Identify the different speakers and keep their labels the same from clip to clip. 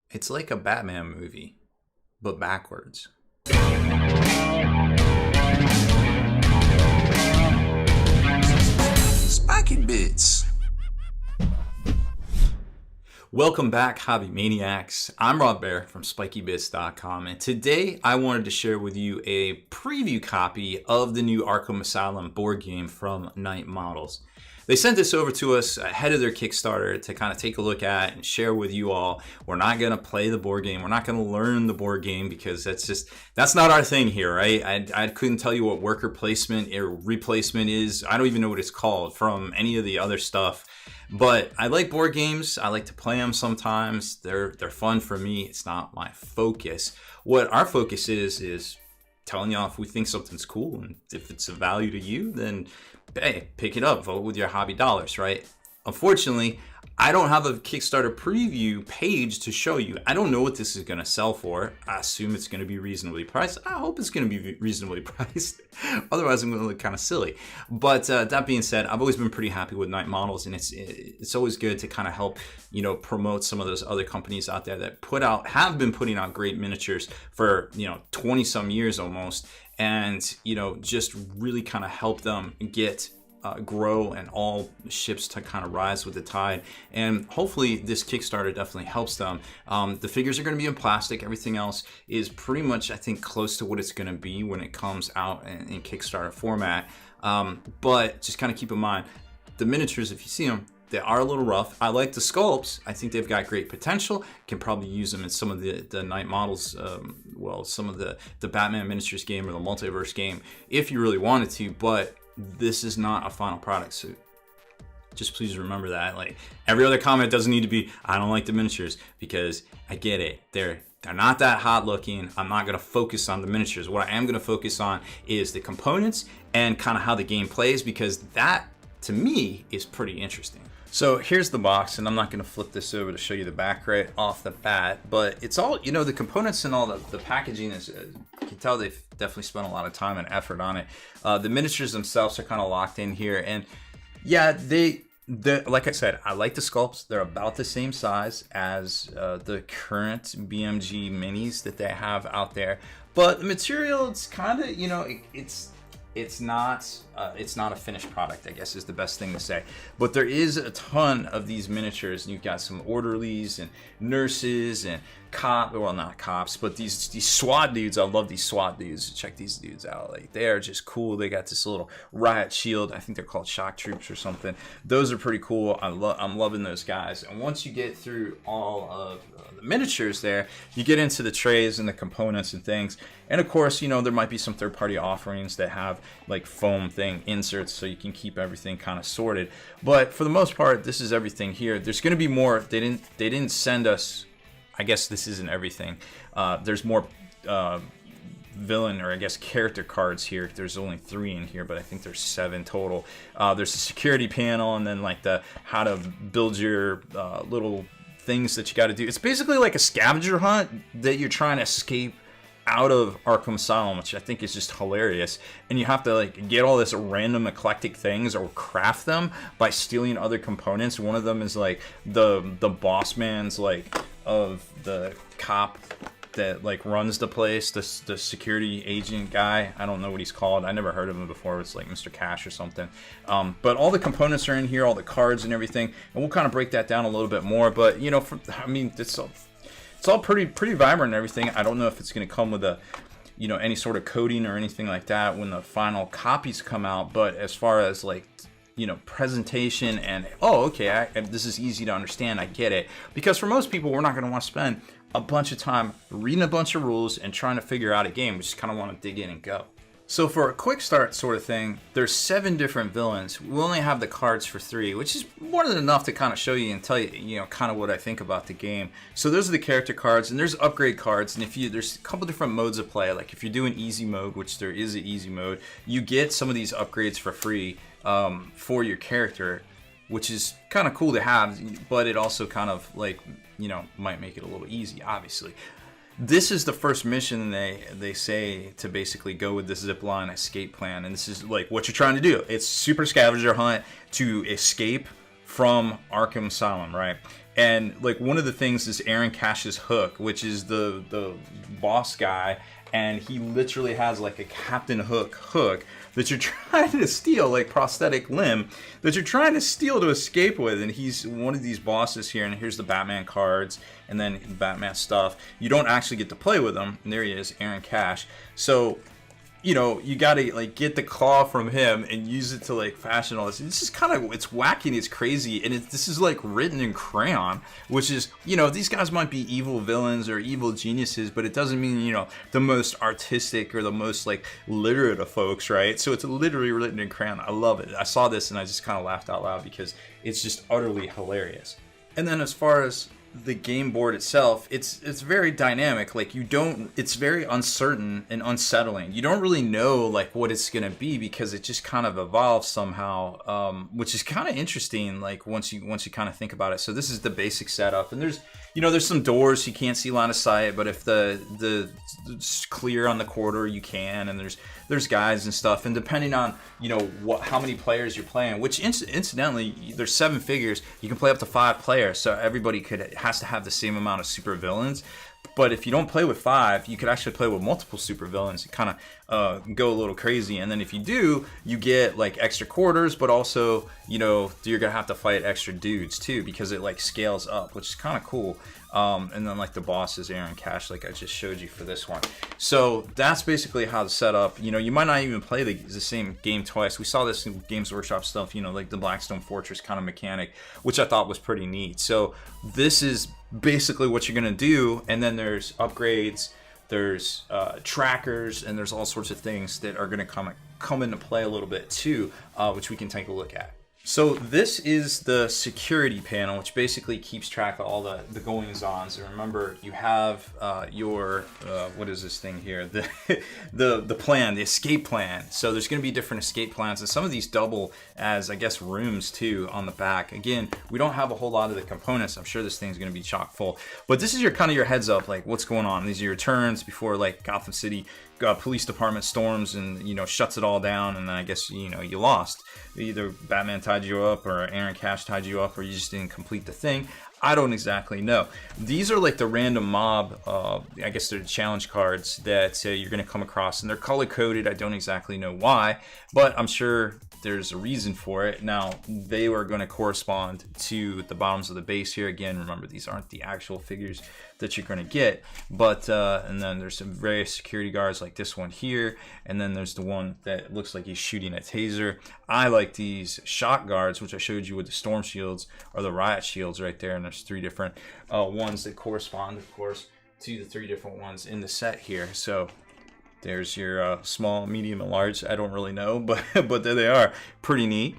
Speaker 1: It's like a Batman movie, but backwards. Spiky Bits. Welcome back, Hobby Maniacs. I'm Rob Bear from SpikyBits.com, and today I wanted to share with you a preview copy of the new Arkham Asylum board game from Night Models. They sent this over to us ahead of their Kickstarter to kind of take a look at and share with you all. We're not going to play the board game. We're not going to learn the board game because that's not our thing here, right? I couldn't tell you what worker placement or replacement is. I don't even know what it's called from any of the other stuff. But I like board games. I like to play them sometimes. They're fun for me. It's not my focus. What our focus is telling y'all if we think something's cool, and if it's of value to you, then hey, pick it up, vote with your hobby dollars, right? Unfortunately, I don't have a Kickstarter preview page to show you. I don't know what this is going to sell for. I assume it's going to be reasonably priced. I hope it's going to be reasonably priced. Otherwise, I'm going to look kind of silly. But that being said, I've always been pretty happy with Night Models, and it's always good to kind of help, promote some of those other companies out there that have been putting out great miniatures for 20 some years almost, and just really kind of help them get grow and all ships to kind of rise with the tide. And hopefully this Kickstarter definitely helps them. The figures are going to be in plastic. Everything else is pretty much, I think, close to what it's going to be when it comes out in Kickstarter format. But just kind of keep in mind, the miniatures, if you see them, they are a little rough. I like the sculpts. I think they've got great potential. Can probably use them in some of the Night Models, some of the Batman miniatures game or the multiverse game if you really wanted to, but this is not a final product, so just please remember that. Like, every other comment doesn't need to be, I don't like the miniatures, because I get it. They're not that hot looking. I'm not going to focus on the miniatures. What I am going to focus on is the components and kind of how the game plays, because that, to me, is pretty interesting. So here's the box, and I'm not going to flip this over to show you the back right off the bat, but it's all, the components and all the packaging is, you can tell they've definitely spent a lot of time and effort on it. The miniatures themselves are kind of locked in here, and yeah, they like I said, I like the sculpts. They're about the same size as the current BMG minis that they have out there, but the material, it's kind of, it's not a finished product, I guess is the best thing to say. But there is a ton of these miniatures, and you've got some orderlies and nurses and not cops, but these SWAT dudes. I love these SWAT dudes. Check these dudes out. Like, they are just cool. They got this little riot shield. I think they're called shock troops or something. Those are pretty cool. I'm loving those guys. And once you get through all of the miniatures there, you get into the trays and the components and things. And of course, there might be some third-party offerings that have like foam thing inserts so you can keep everything kind of sorted. But for the most part, this is everything here. There's going to be more. They didn't send us, I guess this isn't everything. There's more villain, or I guess character cards here. There's only 3 in here, but I think there's 7 total. There's a security panel, and then like the how to build your little things that you got to do. It's basically like a scavenger hunt that you're trying to escape out of Arkham Asylum, which I think is just hilarious. And you have to like get all this random eclectic things or craft them by stealing other components. One of them is like the boss man's like of the cop that like runs the place, the security agent guy. I don't know what he's called. I never heard of him before. It's like Mr. Cash or something. But all the components are in here, all the cards and everything, and we'll kind of break that down a little bit more. But it's all pretty vibrant and everything. I don't know if it's going to come with a any sort of coating or anything like that when the final copies come out. But as far as like presentation and this is easy to understand, I get it, because for most people, we're not going to want to spend a bunch of time reading a bunch of rules and trying to figure out a game. We just kind of want to dig in and go. So for a quick start sort of thing, there's 7 different villains. We only have the cards for 3, which is more than enough to kind of show you and tell you, kind of what I think about the game. So those are the character cards, and there's upgrade cards. And there's a couple different modes of play. Like if you're doing easy mode, which there is an easy mode, you get some of these upgrades for free for your character, which is kind of cool to have, but it also kind of like, might make it a little easy, obviously. This is the first mission they say to basically go with this zipline escape plan, and this is like what you're trying to do. It's super scavenger hunt to escape from Arkham Asylum, right? And like one of the things is Aaron Cash's Hook, which is the boss guy, and he literally has like a Captain Hook that you're trying to steal, like prosthetic limb that you're trying to steal to escape with. And he's one of these bosses here. And here's the Batman cards and then Batman stuff. You don't actually get to play with him. And there he is, Aaron Cash. So, you know, you gotta like get the claw from him and use it to like fashion all this. It's just kind of, it's wacky and it's crazy, and this is like written in crayon, which is, you know, these guys might be evil villains or evil geniuses, but it doesn't mean, you know, the most artistic or the most like literate of folks, right? So it's literally written in crayon. I love it. I saw this and I just kind of laughed out loud because it's just utterly hilarious. And then as far as the game board itself, it's very dynamic. Like it's very uncertain and unsettling. You don't really know like what it's gonna be because it just kind of evolves somehow, which is kind of interesting. Like once you kind of think about it. So this is the basic setup, and there's some doors you can't see line of sight, but if it's clear on the corridor you can, and there's guides and stuff, and depending on how many players you're playing, which incidentally there's 7 figures, you can play up to 5 players, so everybody has to have the same amount of super villains. But if you don't play with 5, you could actually play with multiple super villains and kind of go a little crazy. And then if you do, you get like extra quarters, but also you're gonna have to fight extra dudes too, because it like scales up, which is kind of cool. And then like the boss is Aaron Cash, like I just showed you for this one. So that's basically how the setup. You might not even play the same game twice. We saw this in Games Workshop stuff, like the Blackstone Fortress kind of mechanic, which I thought was pretty neat. So this is basically what you're gonna do, and then there's upgrades, there's trackers, and there's all sorts of things that are gonna come into play a little bit too, which we can take a look at. So this is the security panel, which basically keeps track of all the goings-ons. And remember, you have your what is this thing here? The plan, the escape plan. So there's going to be different escape plans, and some of these double as, I guess, rooms too on the back. Again, we don't have a whole lot of the components. I'm sure this thing's going to be chock full. But this is your kind of your heads up, like what's going on. These are your turns before like Gotham City police department storms and shuts it all down, and then I guess you lost. Either Batman tied you up or Aaron Cash tied you up, or you just didn't complete the thing. I don't exactly know. These are like the random mob, I guess they're the challenge cards that you're going to come across, and they're color coded. I don't exactly know why, but I'm sure there's a reason for it. Now, they are going to correspond to the bottoms of the base here. Again, remember, these aren't the actual figures that you're going to get, but and then there's some various security guards like this one here, and then there's the one that looks like he's shooting a taser. I like these shock guards, which I showed you with the storm shields or the riot shields right there, and there's 3 different ones that correspond, of course, to the 3 different ones in the set here. So there's your small, medium, and large. I don't really know, but there they are. Pretty neat.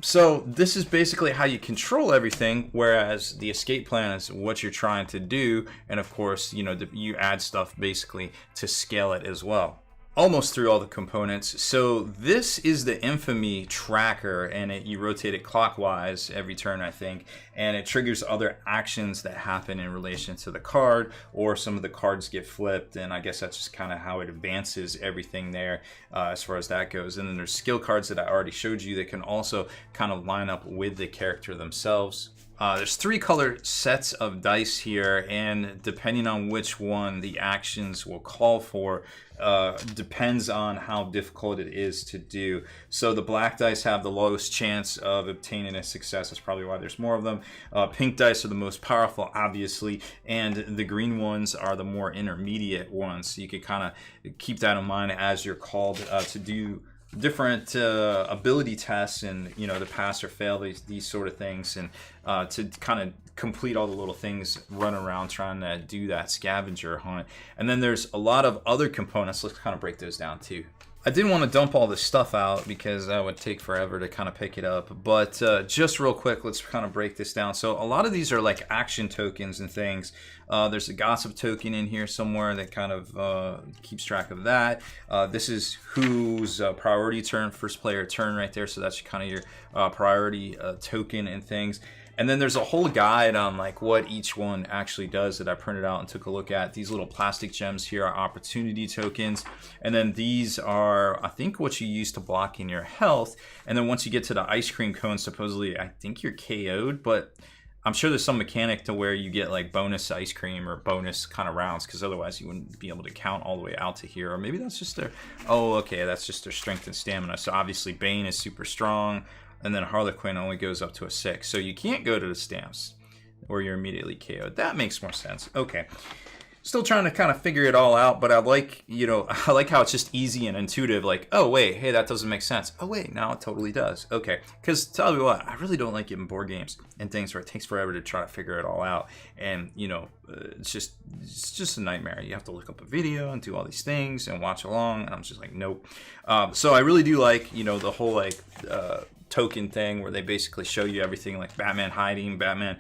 Speaker 1: So this is basically how you control everything, whereas the escape plan is what you're trying to do, and of course, you add stuff basically to scale it as well. Almost through all the components. So this is the infamy tracker, and you rotate it clockwise every turn, I think, and it triggers other actions that happen in relation to the card, or some of the cards get flipped, and I guess that's just kind of how it advances everything there as far as that goes. And then there's skill cards that I already showed you that can also kind of line up with the character themselves. There's 3 color sets of dice here, and depending on which one the actions will call for, depends on how difficult it is to do. So the black dice have the lowest chance of obtaining a success. That's probably why there's more of them. Pink dice are the most powerful, obviously, and the green ones are the more intermediate ones. So you can kind of keep that in mind as you're called to do different ability tests, and to pass or fail these sort of things, and to kind of complete all the little things, run around trying to do that scavenger hunt. And then there's a lot of other components. Let's kind of break those down too. I didn't want to dump all this stuff out because that would take forever to kind of pick it up, but just real quick, let's kind of break this down. So a lot of these are like action tokens and things. There's a gossip token in here somewhere that kind of keeps track of that. This is whose priority turn, first player turn right there, so that's kind of your priority token and things. And then there's a whole guide on like what each one actually does that I printed out and took a look at. These little plastic gems here are opportunity tokens. And then these are, I think, what you use to block in your health. And then once you get to the ice cream cone, supposedly, I think you're KO'd, but I'm sure there's some mechanic to where you get like bonus ice cream or bonus kind of rounds, because otherwise you wouldn't be able to count all the way out to here. Or maybe that's just their, oh, okay, that's just their strength and stamina. So obviously Bane is super strong, and then Harlequin only goes up to a 6. So you can't go to the stamps or you're immediately KO'd. That makes more sense. Okay. Still trying to kind of figure it all out, but I like, I like how it's just easy and intuitive. Like, oh wait, hey, that doesn't make sense. Oh wait, now it totally does. Okay, because tell me what, I really don't like it in board games and things where it takes forever to try to figure it all out, and it's just a nightmare. You have to look up a video and do all these things and watch along, and I'm just like, nope. So I really do like, the whole like token thing where they basically show you everything, like Batman hiding, Batman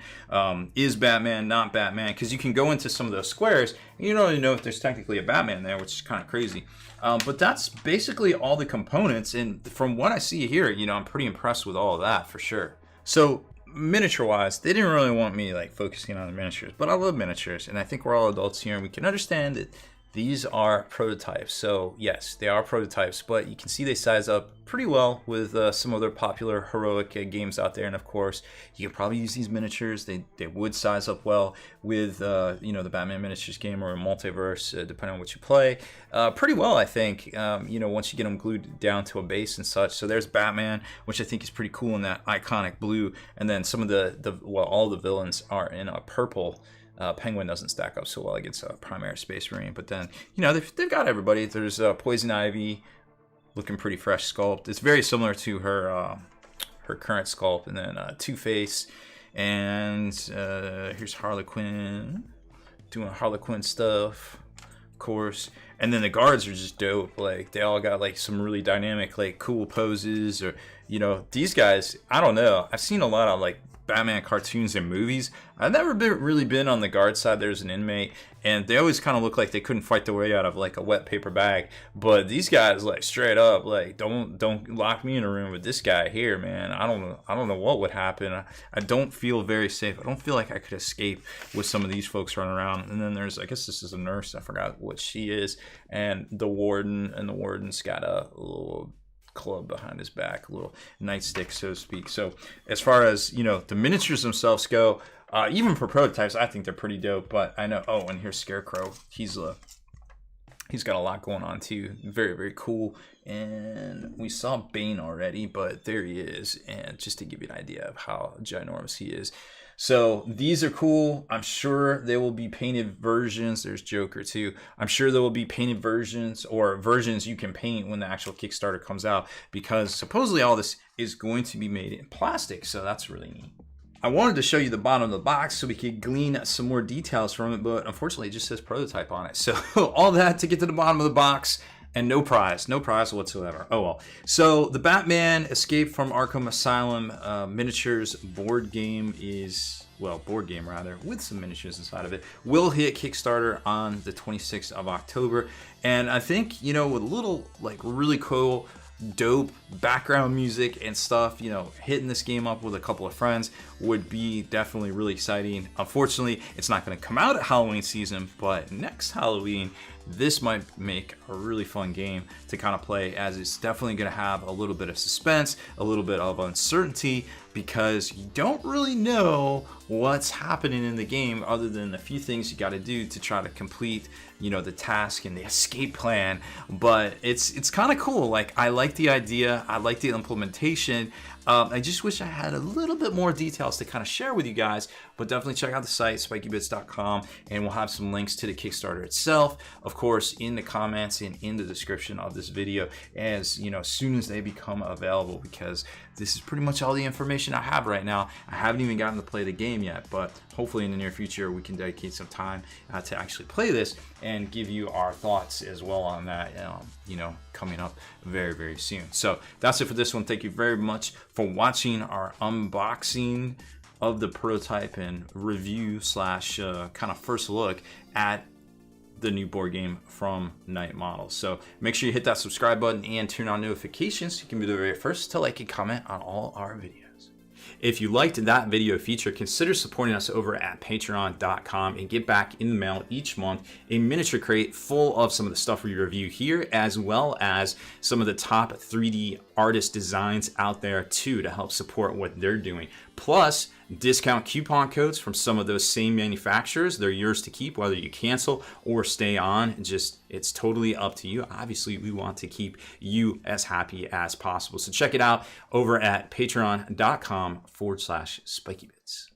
Speaker 1: is Batman, not Batman, because you can go into some of those squares and you don't really know if there's technically a Batman there, which is kind of crazy. But that's basically all the components, and from what I see here, I'm pretty impressed with all of that for sure. So miniature wise, they didn't really want me like focusing on the miniatures, but I love miniatures, and I think we're all adults here and we can understand that these are prototypes. So yes, they are prototypes, but you can see they size up pretty well with some other popular heroic games out there. And of course, you could probably use these miniatures. They would size up well with the Batman miniatures game or a multiverse, depending on what you play. Pretty well, I think. Once you get them glued down to a base and such. So there's Batman, which I think is pretty cool in that iconic blue. And then some of all the villains are in a purple. Penguin doesn't stack up so well against a primary Space Marine, but then they've got everybody. There's Poison Ivy, looking pretty fresh sculpt. It's very similar to her current sculpt, and then Two-Face, and here's Harlequin doing Harlequin stuff, of course. And then the guards are just dope. Like they all got like some really dynamic, like cool poses, or these guys. I don't know. I've seen a lot of like Batman cartoons and movies. I've never really been on the guard side. There's an inmate, and they always kind of look like they couldn't fight their way out of like a wet paper bag. But these guys, like straight up, like don't lock me in a room with this guy here, man. I don't know what would happen. I don't feel very safe. I don't feel like I could escape with some of these folks running around. And then there's, I guess this is a nurse. I forgot what she is, and the warden. And the warden's got a little club behind his back, a little nightstick, so to speak. So as far as the miniatures themselves go, even for prototypes, I think they're pretty dope. But I know, oh, and here's Scarecrow. He's got a lot going on too. Very, very cool. And we saw Bane already, but there he is. And just to give you an idea of how ginormous he is. So these are cool. I'm sure there will be painted versions. There's Joker too. I'm sure there will be painted versions, or versions you can paint when the actual Kickstarter comes out, because supposedly all this is going to be made in plastic. So that's really neat. I wanted to show you the bottom of the box so we could glean some more details from it, but unfortunately it just says prototype on it. So all that to get to the bottom of the box. And no prize whatsoever. Oh well. So the Batman Escape from Arkham Asylum miniatures board game with some miniatures inside of it, will hit Kickstarter on the 26th of October. And I think, with a little like really cool, dope background music and stuff, hitting this game up with a couple of friends would be definitely really exciting. Unfortunately, it's not going to come out at Halloween season, but next Halloween, this might make a really fun game to kind of play, as it's definitely going to have a little bit of suspense, a little bit of uncertainty, because you don't really know what's happening in the game other than a few things you got to do to try to complete, the task and the escape plan. But it's kind of cool. Like, I like the idea. I like the implementation. I just wish I had a little bit more details to kind of share with you guys, but definitely check out the site, spikybits.com, and we'll have some links to the Kickstarter itself, of course, in the comments and in the description of this video, as soon as they become available, because this is pretty much all the information I have right now. I haven't even gotten to play the game yet, but hopefully in the near future we can dedicate some time to actually play this and give you our thoughts as well on that, coming up very, very soon. So that's it for this one. Thank you very much for watching our unboxing of the prototype and review / kind of first look at the new board game from Night Models. So make sure you hit that subscribe button and turn on notifications so you can be the very first to like and comment on all our videos. If you liked that video feature, consider supporting us over at patreon.com and get back in the mail each month a miniature crate full of some of the stuff we review here, as well as some of the top 3D artist designs out there too, to help support what they're doing. Plus, discount coupon codes from some of those same manufacturers. They're yours to keep, whether you cancel or stay on. It's totally up to you. Obviously, we want to keep you as happy as possible. So check it out over at patreon.com/spikybits.